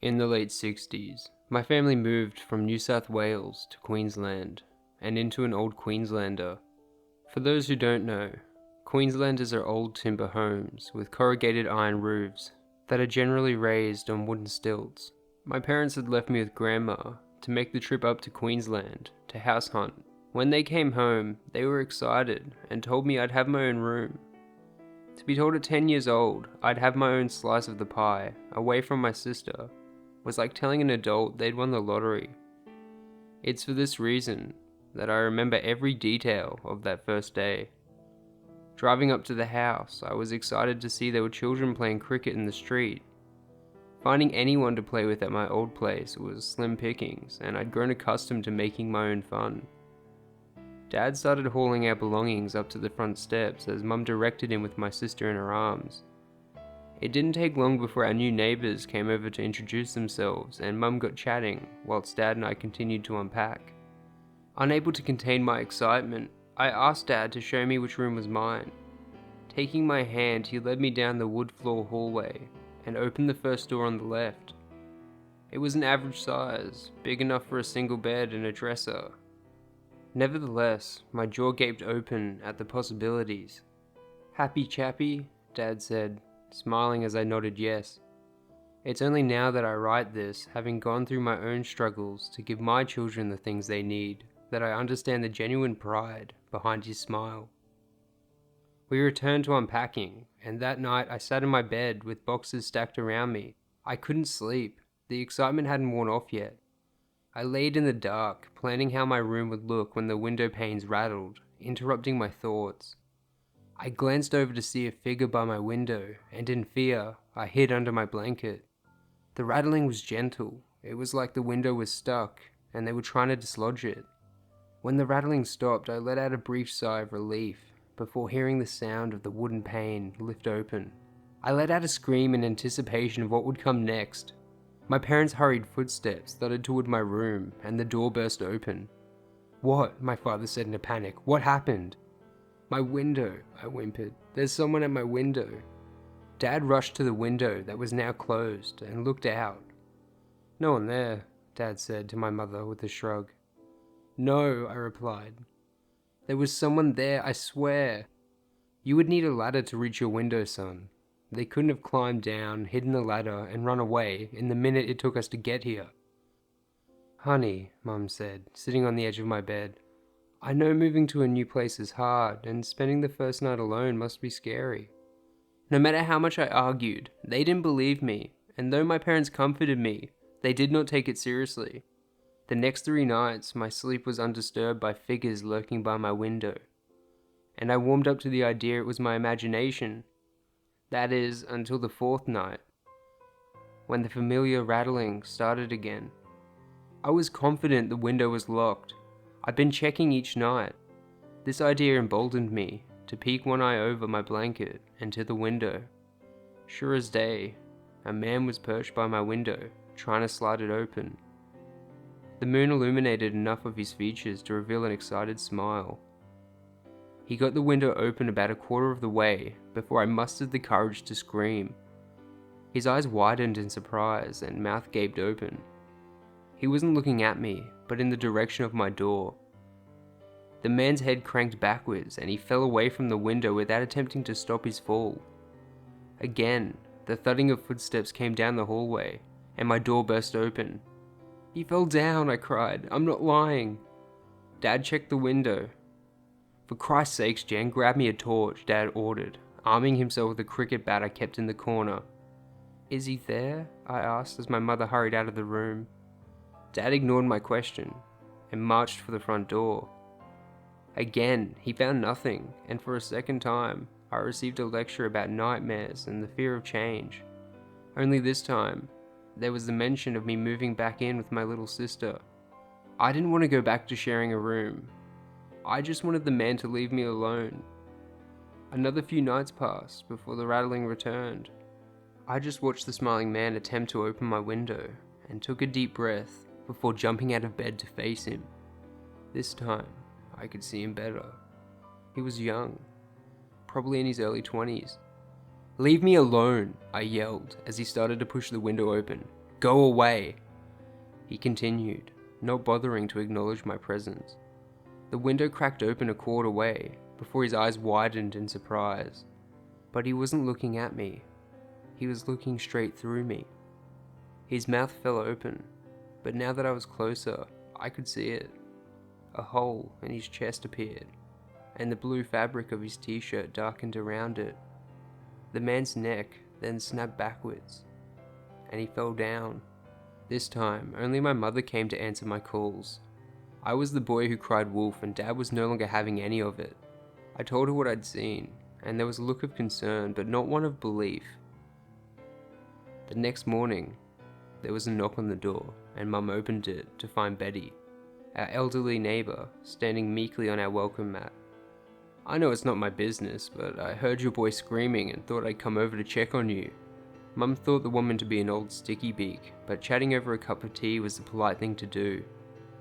In the late 60s, my family moved from New South Wales to Queensland and into an old Queenslander. For those who don't know, Queenslanders are old timber homes with corrugated iron roofs that are generally raised on wooden stilts. My parents had left me with Grandma to make the trip up to Queensland to house hunt. When they came home, they were excited and told me I'd have my own room. To be told at 10 years old I'd have my own slice of the pie, away from my sister, was like telling an adult they'd won the lottery. It's for this reason that I remember every detail of that first day. Driving up to the house, I was excited to see there were children playing cricket in the street. Finding anyone to play with at my old place was slim pickings, and I'd grown accustomed to making my own fun. Dad started hauling our belongings up to the front steps as Mum directed him with my sister in her arms. It didn't take long before our new neighbours came over to introduce themselves, and Mum got chatting whilst Dad and I continued to unpack. Unable to contain my excitement, I asked Dad to show me which room was mine. Taking my hand, he led me down the wood floor hallway and opened the first door on the left. It was an average size, big enough for a single bed and a dresser. Nevertheless, my jaw gaped open at the possibilities. "Happy chappy," Dad said, smiling as I nodded yes. It's only now that I write this, having gone through my own struggles to give my children the things they need, that I understand the genuine pride behind his smile. We returned to unpacking, and that night I sat in my bed with boxes stacked around me. I couldn't sleep. The excitement hadn't worn off yet. I laid in the dark, planning how my room would look when the window panes rattled, interrupting my thoughts. I glanced over to see a figure by my window, and in fear, I hid under my blanket. The rattling was gentle. It was like the window was stuck, and they were trying to dislodge it. When the rattling stopped, I let out a brief sigh of relief, before hearing the sound of the wooden pane lift open. I let out a scream in anticipation of what would come next. My parents' hurried footsteps thudded toward my room, and the door burst open. "What?" my father said in a panic. "What happened?" "My window," I whimpered. "There's someone at my window." Dad rushed to the window that was now closed and looked out. "No one there," Dad said to my mother with a shrug. "No," I replied. "There was someone there, I swear." "You would need a ladder to reach your window, son. They couldn't have climbed down, hidden the ladder, and run away in the minute it took us to get here." "Honey," Mum said, sitting on the edge of my bed, "I know moving to a new place is hard, and spending the first night alone must be scary." No matter how much I argued, they didn't believe me, and though my parents comforted me, they did not take it seriously. The next 3 nights, my sleep was undisturbed by figures lurking by my window, and I warmed up to the idea it was my imagination. That is, until the 4th night, when the familiar rattling started again. I was confident the window was locked. I'd been checking each night. This idea emboldened me to peek one eye over my blanket and to the window. Sure as day, a man was perched by my window, trying to slide it open. The moon illuminated enough of his features to reveal an excited smile. He got the window open about a quarter of the way before I mustered the courage to scream. His eyes widened in surprise and mouth gaped open. He wasn't looking at me, but in the direction of my door. The man's head cranked backwards and he fell away from the window without attempting to stop his fall. Again, the thudding of footsteps came down the hallway, and my door burst open. "He fell down," I cried. "I'm not lying." Dad checked the window. "For Christ's sakes, Jen, grab me a torch," Dad ordered, arming himself with a cricket bat I kept in the corner. "Is he there?" I asked as my mother hurried out of the room. Dad ignored my question and marched for the front door. Again, he found nothing, and for a second time, I received a lecture about nightmares and the fear of change. Only this time, there was the mention of me moving back in with my little sister. I didn't want to go back to sharing a room. I just wanted the man to leave me alone. Another few nights passed before the rattling returned. I just watched the smiling man attempt to open my window and took a deep breath before jumping out of bed to face him. This time, I could see him better. He was young, probably in his early 20s. "Leave me alone," I yelled as he started to push the window open. Go away!" He continued, not bothering to acknowledge my presence. The window cracked open a quarter way before his eyes widened in surprise. But he wasn't looking at me. He was looking straight through me. His mouth fell open, but now that I was closer, I could see it. A hole in his chest appeared, and the blue fabric of his t-shirt darkened around it. The man's neck then snapped backwards, and he fell down. This time, only my mother came to answer my calls. I was the boy who cried wolf, and Dad was no longer having any of it. I told her what I'd seen, and there was a look of concern, but not one of belief. The next morning, there was a knock on the door, and Mum opened it to find Betty, our elderly neighbour, standing meekly on our welcome mat. "I know it's not my business, but I heard your boy screaming and thought I'd come over to check on you." Mum thought the woman to be an old sticky beak, but chatting over a cup of tea was the polite thing to do.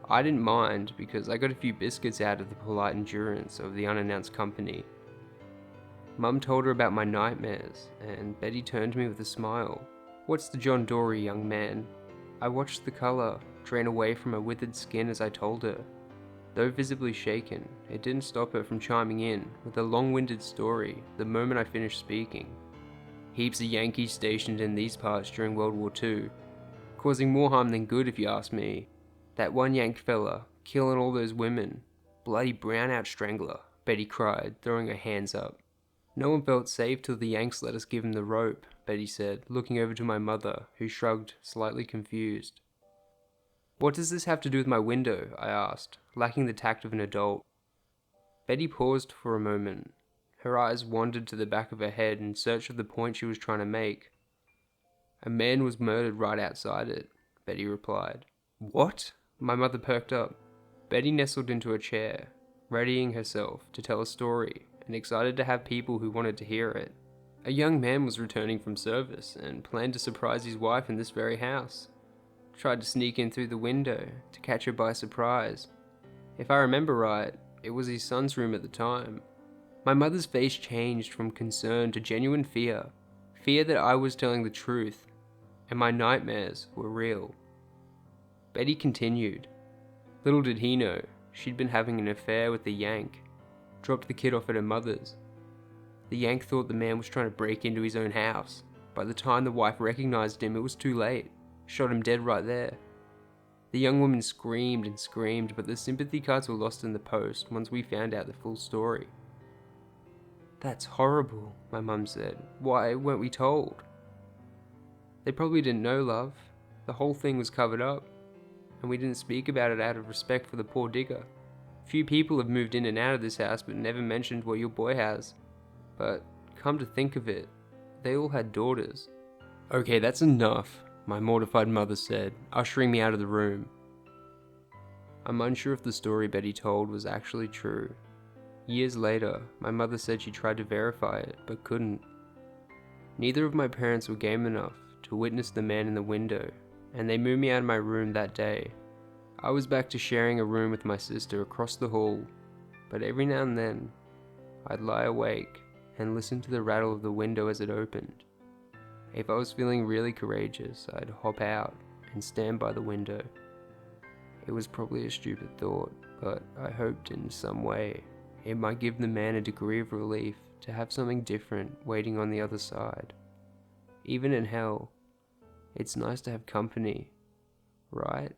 I didn't mind because I got a few biscuits out of the polite endurance of the unannounced company. Mum told her about my nightmares, and Betty turned to me with a smile. "What's the John Dory, young man?" I watched the colour drain away from her withered skin as I told her. Though visibly shaken, it didn't stop her from chiming in with a long-winded story the moment I finished speaking. "Heaps of Yankees stationed in these parts during World War II, causing more harm than good if you ask me. That one Yank fella, killing all those women. Bloody brownout strangler," Betty cried, throwing her hands up. "No one felt safe till the Yanks let us give him the rope," Betty said, looking over to my mother, who shrugged, slightly confused. "What does this have to do with my window?" I asked, lacking the tact of an adult. Betty paused for a moment. Her eyes wandered to the back of her head in search of the point she was trying to make. "A man was murdered right outside it," Betty replied. "What?" My mother perked up. Betty nestled into a chair, readying herself to tell a story and excited to have people who wanted to hear it. "A young man was returning from service and planned to surprise his wife in this very house. Tried to sneak in through the window to catch her by surprise. If I remember right, it was his son's room at the time." My mother's face changed from concern to genuine fear. Fear that I was telling the truth, and my nightmares were real. Betty continued. Little did he know, she'd been having an affair with the Yank. Dropped the kid off at her mother's. The Yank thought the man was trying to break into his own house. By the time the wife recognized him, it was too late. Shot him dead right there. The young woman screamed and screamed, but the sympathy cards were lost in the post once we found out the full story. "That's horrible," my mum said. "Why weren't we told?" "They probably didn't know, love. The whole thing was covered up, and we didn't speak about it out of respect for the poor digger. Few people have moved in and out of this house but never mentioned what your boy has. But, come to think of it, they all had daughters." "Okay, that's enough," my mortified mother said, ushering me out of the room. I'm unsure if the story Betty told was actually true. Years later, my mother said she tried to verify it, but couldn't. Neither of my parents were game enough to witness the man in the window, and they moved me out of my room that day. I was back to sharing a room with my sister across the hall, but every now and then, I'd lie awake and listen to the rattle of the window as it opened. If I was feeling really courageous, I'd hop out and stand by the window. It was probably a stupid thought, but I hoped in some way it might give the man a degree of relief to have something different waiting on the other side. Even in hell, it's nice to have company, right?